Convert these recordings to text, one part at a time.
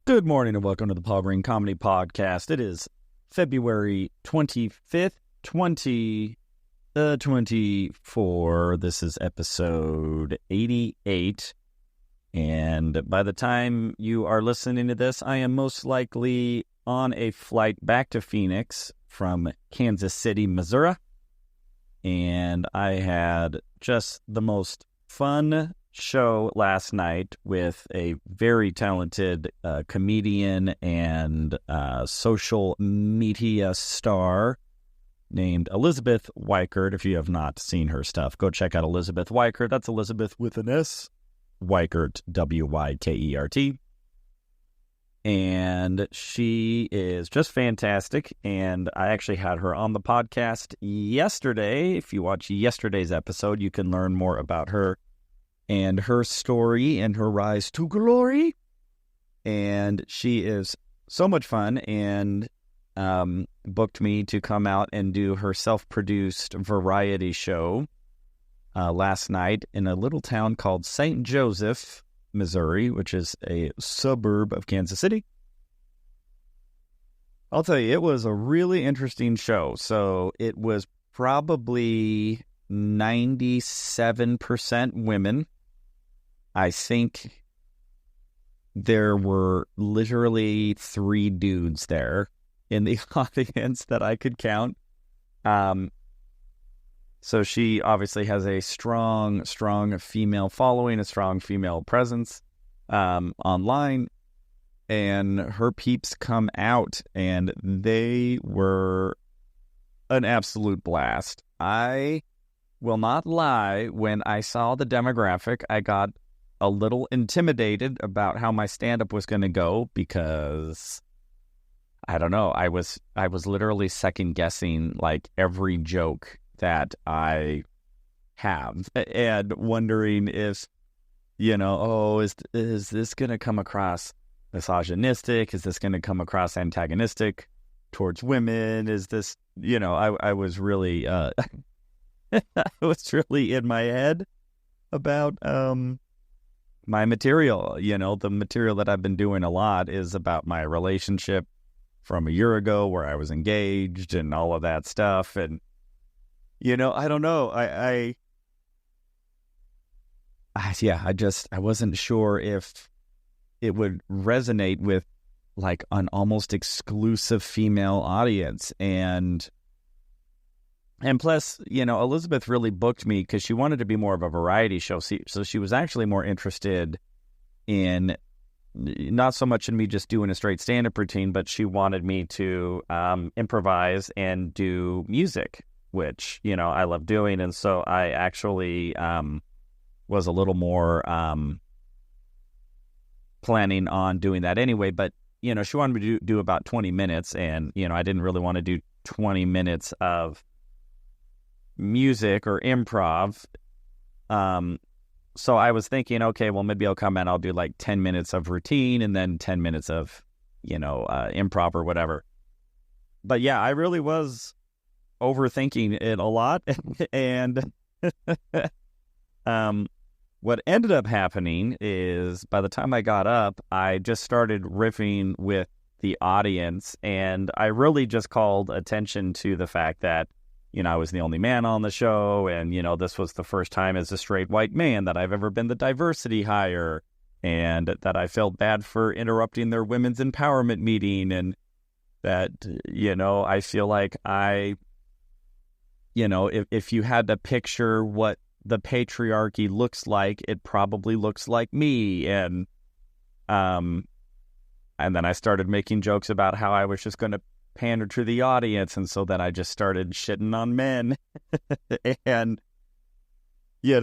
Good morning and welcome to the Paul Green Comedy PaulCast. It is February 25th, 2024. This is episode 88. And by the time you are listening to this, I am most likely on a flight back to Phoenix from Kansas City, Missouri. And I had just the most fun show last night with a very talented comedian and social media star named Elizabeth Weichert. If you have not seen her stuff, go check out Elizabeth Weichert. That's Elizabeth with an S. Weichert, W-Y-K-E-R-T. And she is just fantastic. And I actually had her on the podcast yesterday. If you watch yesterday's episode, you can learn more about her and her story and her rise to glory. And she is so much fun and booked me to come out and do her self-produced variety show last night in a little town called St. Joseph, Missouri, which is a suburb of Kansas City. I'll tell you, it was a really interesting show. So it was probably 97% women. I think there were literally 3 dudes there in the audience that I could count. So she obviously has a strong female following, a strong female presence online, and her peeps come out, and they were an absolute blast. I will not lie, when I saw the demographic, I got a little intimidated about how my stand-up was going to go because, I don't know, I was literally second-guessing like every joke that I have and wondering if, is this going to come across misogynistic? Is this going to come across antagonistic towards women? Is this, I was really, I was really in my head about my material. The material that I've been doing a lot is about my relationship from a year ago where I was engaged and all of that stuff. And, I don't know. I wasn't sure if it would resonate with like an almost exclusive female audience. And plus, Elizabeth really booked me because she wanted to be more of a variety show. So she was actually more interested in not so much in me just doing a straight stand-up routine, but she wanted me to improvise and do music, which, I love doing. And so I actually was a little more planning on doing that anyway. But, she wanted me to do about 20 minutes. And, I didn't really want to do 20 minutes of music or improv. So I was thinking, okay, well, maybe I'll come in, I'll do like 10 minutes of routine and then 10 minutes of, improv or whatever. But yeah, I really was overthinking it a lot. And what ended up happening is by the time I got up, I just started riffing with the audience, and I really just called attention to the fact that I was the only man on the show, and, this was the first time as a straight white man that I've ever been the diversity hire, and that I felt bad for interrupting their women's empowerment meeting, and that, I feel like if you had to picture what the patriarchy looks like, it probably looks like me, and then I started making jokes about how I was just going to pander to the audience, and so then I just started shitting on men. And it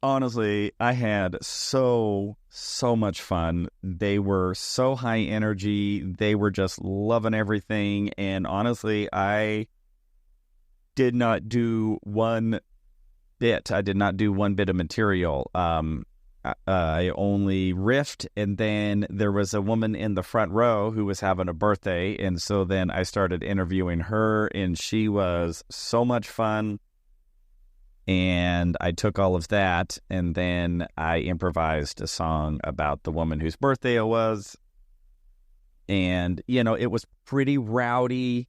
honestly, I had so much fun. They were so high energy, they were just loving everything. And honestly, I did not do one bit of material. I only riffed, and then there was a woman in the front row who was having a birthday, and so then I started interviewing her, and she was so much fun. And I took all of that, and then I improvised a song about the woman whose birthday it was. And, it was pretty rowdy.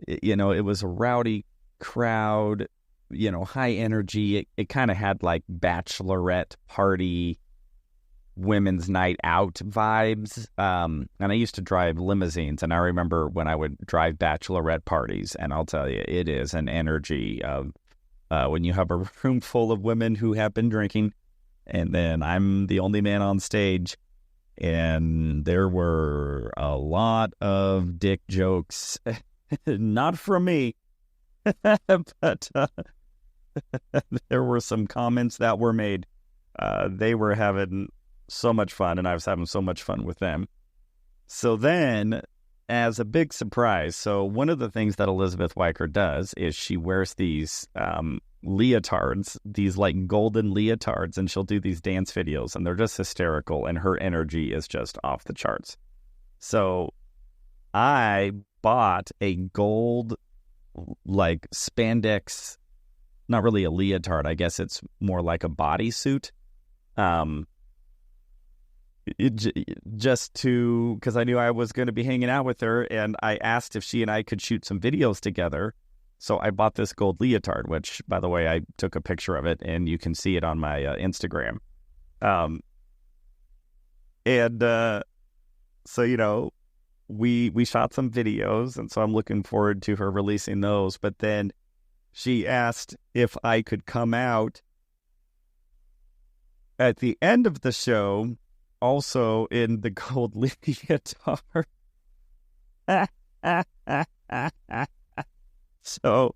It was a rowdy crowd, high energy. It kind of had like bachelorette party, women's night out vibes. And I used to drive limousines, and I remember when I would drive bachelorette parties, and I'll tell you, it is an energy of when you have a room full of women who have been drinking, and then I'm the only man on stage, and there were a lot of dick jokes, not from me, but there were some comments that were made. They were having so much fun, and I was having so much fun with them. So then, as a big surprise, so one of the things that Elizabeth Weicker does is she wears these leotards, these like golden leotards, and she'll do these dance videos, and they're just hysterical, and her energy is just off the charts. So I bought a gold like spandex, not really a leotard, I guess it's more like a bodysuit. Just to, because I knew I was going to be hanging out with her, and I asked if she and I could shoot some videos together. So I bought this gold leotard, which, by the way, I took a picture of it, and you can see it on my Instagram. So, we shot some videos, and so I'm looking forward to her releasing those. But then she asked if I could come out at the end of the show, also in the gold leotard. So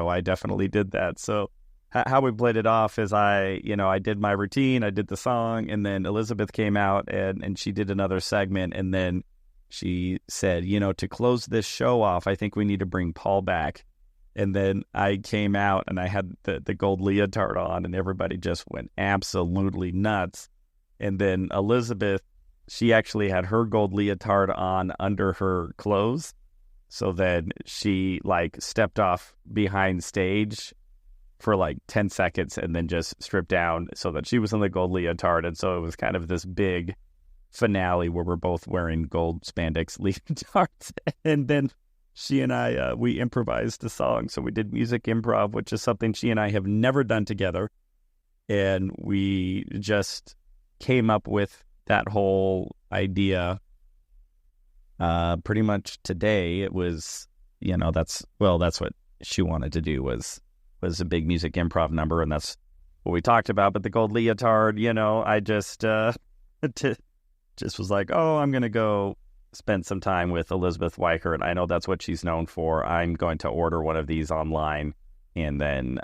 I definitely did that. So how we played it off is I did my routine, I did the song, and then Elizabeth came out and she did another segment, and then she said, to close this show off, I think we need to bring Paul back. And then I came out and I had the gold leotard on, and everybody just went absolutely nuts. And then Elizabeth, she actually had her gold leotard on under her clothes. So then she stepped off behind stage for 10 seconds and then just stripped down so that she was in the gold leotard. And so it was kind of this big finale where we're both wearing gold spandex leotards. And then she and I, we improvised a song. So we did music improv, which is something she and I have never done together. And we just came up with that whole idea pretty much today. It was, that's what she wanted to do was a big music improv number. And that's what we talked about. But the gold leotard, I just was like, oh, I'm going to go spend some time with Elizabeth Weicker, and I know that's what she's known for. I'm going to order one of these online and then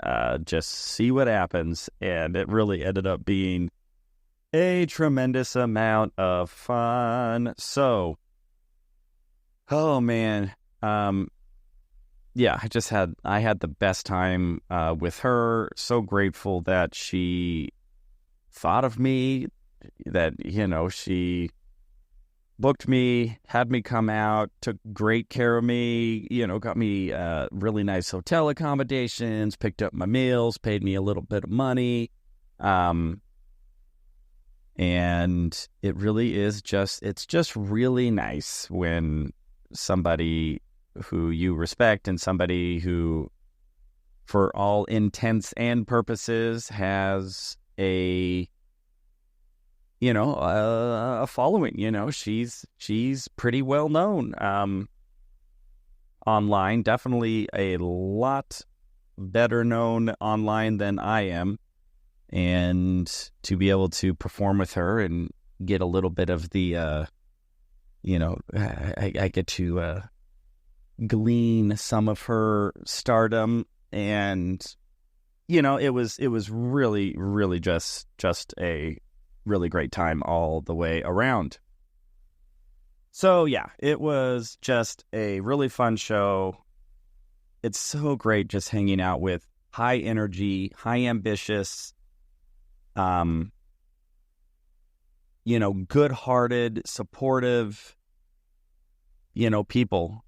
just see what happens. And it really ended up being a tremendous amount of fun. So, oh man, yeah, I had the best time with her. So grateful that she thought of me, that she booked me, had me come out, took great care of me, got me really nice hotel accommodations, picked up my meals, paid me a little bit of money. And it really is it's just really nice when somebody who you respect and somebody who, for all intents and purposes, has a following. She's pretty well known online, definitely a lot better known online than I am. And to be able to perform with her and get a little bit of the I get to glean some of her stardom, and it was really, really just a really great time all the way around. So yeah, it was just a really fun show. It's so great just hanging out with high energy, high ambitious, good-hearted, supportive, people.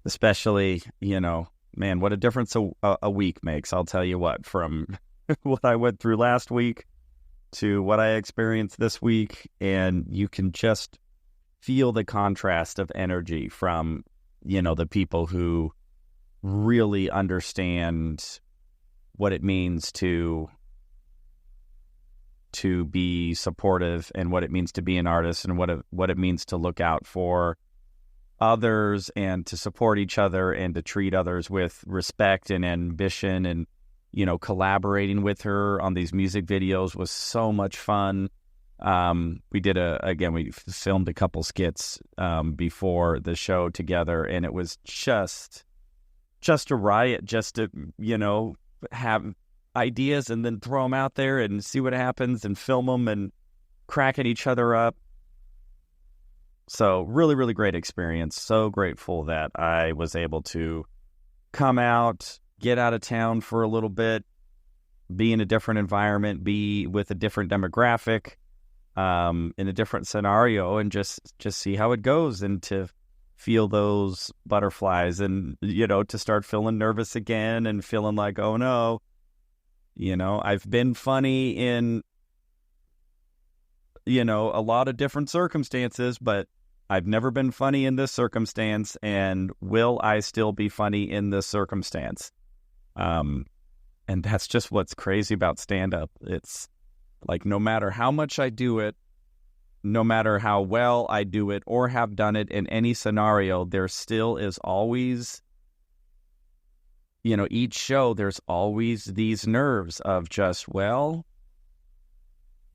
especially, man, what a difference a week makes. I'll tell you what, from what I went through last week to what I experienced this week, and you can just feel the contrast of energy from, the people who really understand what it means to be supportive, and what it means to be an artist, and what it means to look out for others and to support each other and to treat others with respect and ambition. And collaborating with her on these music videos was so much fun. We did we filmed a couple skits before the show together, and it was just a riot, just to have ideas and then throw them out there and see what happens and film them and cracking each other up. So really, really great experience. So grateful that I was able to come out, get out of town for a little bit, be in a different environment, be with a different demographic, in a different scenario, and just see how it goes, and to feel those butterflies, and, to start feeling nervous again and feeling like, oh no, I've been funny in, a lot of different circumstances, but I've never been funny in this circumstance, and will I still be funny in this circumstance? And that's just what's crazy about stand-up. It's like, no matter how much I do it, no matter how well I do it or have done it in any scenario, there still is always, each show, there's always these nerves of just, well,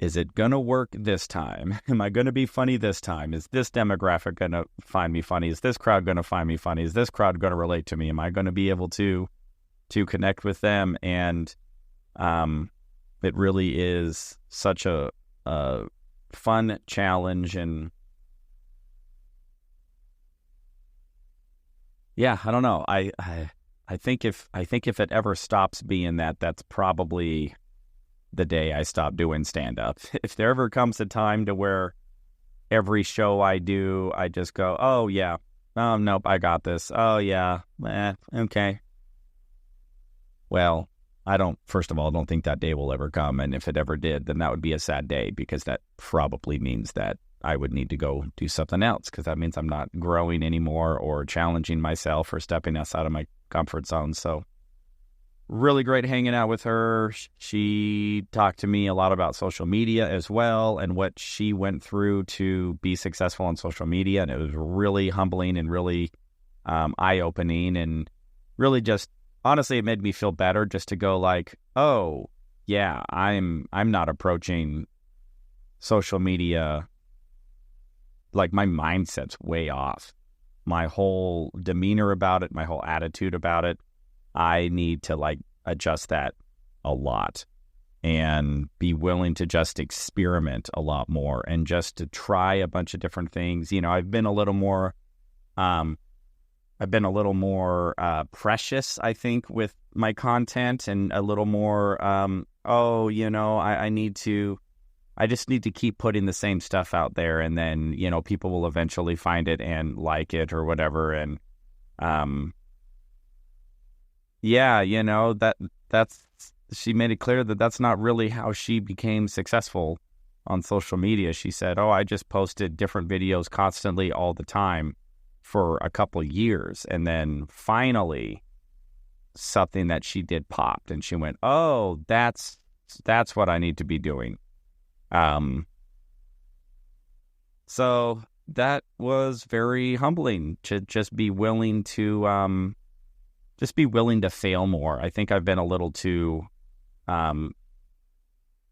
is it going to work this time? Am I going to be funny this time? Is this demographic going to find me funny? Is this crowd going to find me funny? Is this crowd going to relate to me? Am I going to be able to connect with them? And it really is such a fun challenge. And yeah, I don't know. I think if it ever stops being that, that's probably the day I stop doing stand-up. If there ever comes a time to where every show I do, I just go, oh yeah, oh nope, I got this. Oh yeah, okay. Well, first of all, I don't think that day will ever come. And if it ever did, then that would be a sad day, because that probably means that I would need to go do something else, because that means I'm not growing anymore or challenging myself or stepping outside of my comfort zone. So really great hanging out with her. She talked to me a lot about social media as well, and what she went through to be successful on social media. And it was really humbling and really eye-opening, and really just, honestly, it made me feel better just to go like, oh yeah, I'm not approaching social media, like my mindset's way off. My whole demeanor about it, my whole attitude about it, I need to adjust that a lot, and be willing to just experiment a lot more, and just to try a bunch of different things. I've been a little more precious, I think, with my content, and a little more, I just need to keep putting the same stuff out there, and then, people will eventually find it and like it or whatever. And, that's, she made it clear that that's not really how she became successful on social media. She said, oh, I just posted different videos constantly all the time for a couple years, and then finally something that she did popped, and she went, oh, that's what I need to be doing. So that was very humbling, to just be willing to fail more. I think I've been a little too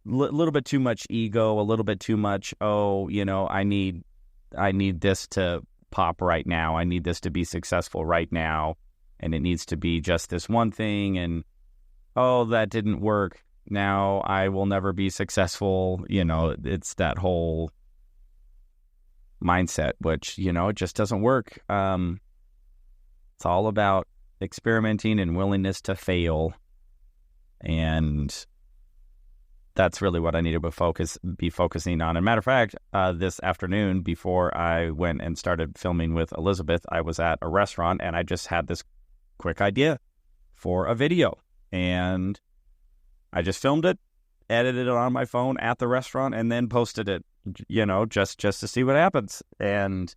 little bit too much ego, a little bit too much, I need this to pop right now. I need this to be successful right now. And it needs to be just this one thing. And, oh, that didn't work. Now I will never be successful. It's that whole mindset, which, it just doesn't work. It's all about experimenting and willingness to fail. And that's really what I need to be focusing on. And matter of fact, this afternoon, before I went and started filming with Elizabeth, I was at a restaurant and I just had this quick idea for a video. And I just filmed it, edited it on my phone at the restaurant, and then posted it, just to see what happens. And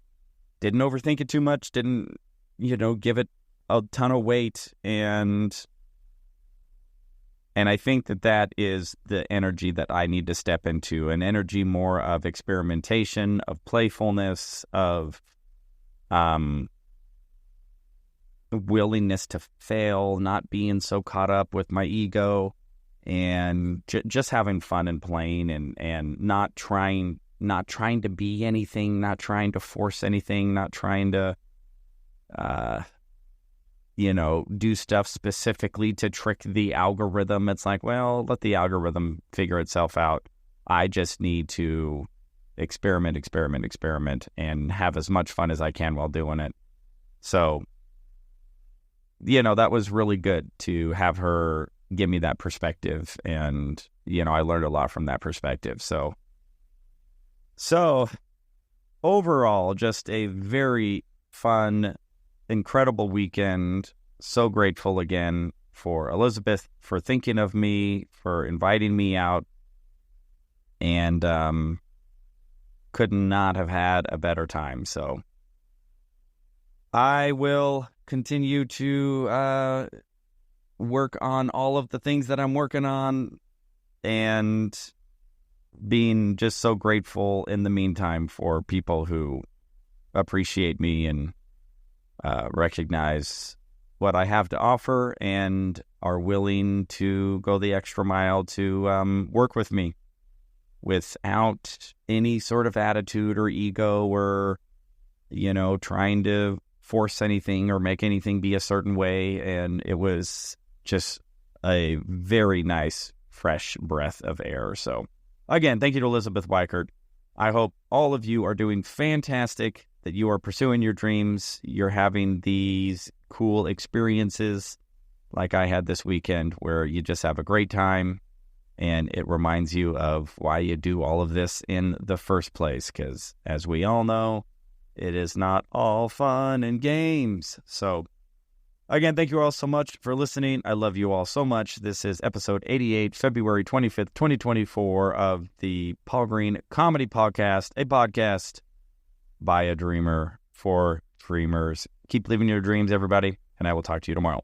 didn't overthink it too much, didn't, give it a ton of weight. And I think that is the energy that I need to step into, an energy more of experimentation, of playfulness, of willingness to fail, not being so caught up with my ego, and just having fun and playing, and not trying to be anything, not trying to force anything, not trying to do stuff specifically to trick the algorithm. It's like, well, let the algorithm figure itself out. I just need to experiment, and have as much fun as I can while doing it. So, that was really good to have her give me that perspective. And, I learned a lot from that perspective. So overall, just a very fun, incredible weekend. So grateful again for Elizabeth for thinking of me, for inviting me out, and could not have had a better time. So I will continue to work on all of the things that I'm working on, and being just so grateful in the meantime for people who appreciate me and recognize what I have to offer and are willing to go the extra mile to work with me without any sort of attitude or ego or, trying to force anything or make anything be a certain way. And it was just a very nice, fresh breath of air. So again, thank you to Elizabeth Weichert. I hope all of you are doing fantastic, that you are pursuing your dreams, you're having these cool experiences like I had this weekend where you just have a great time, and it reminds you of why you do all of this in the first place, because as we all know, it is not all fun and games. So again, thank you all so much for listening. I love you all so much. This is episode 88, February 25th, 2024 of the Paul Green Comedy PaulCast, a podcast by a dreamer for dreamers. Keep living your dreams, everybody, and I will talk to you tomorrow.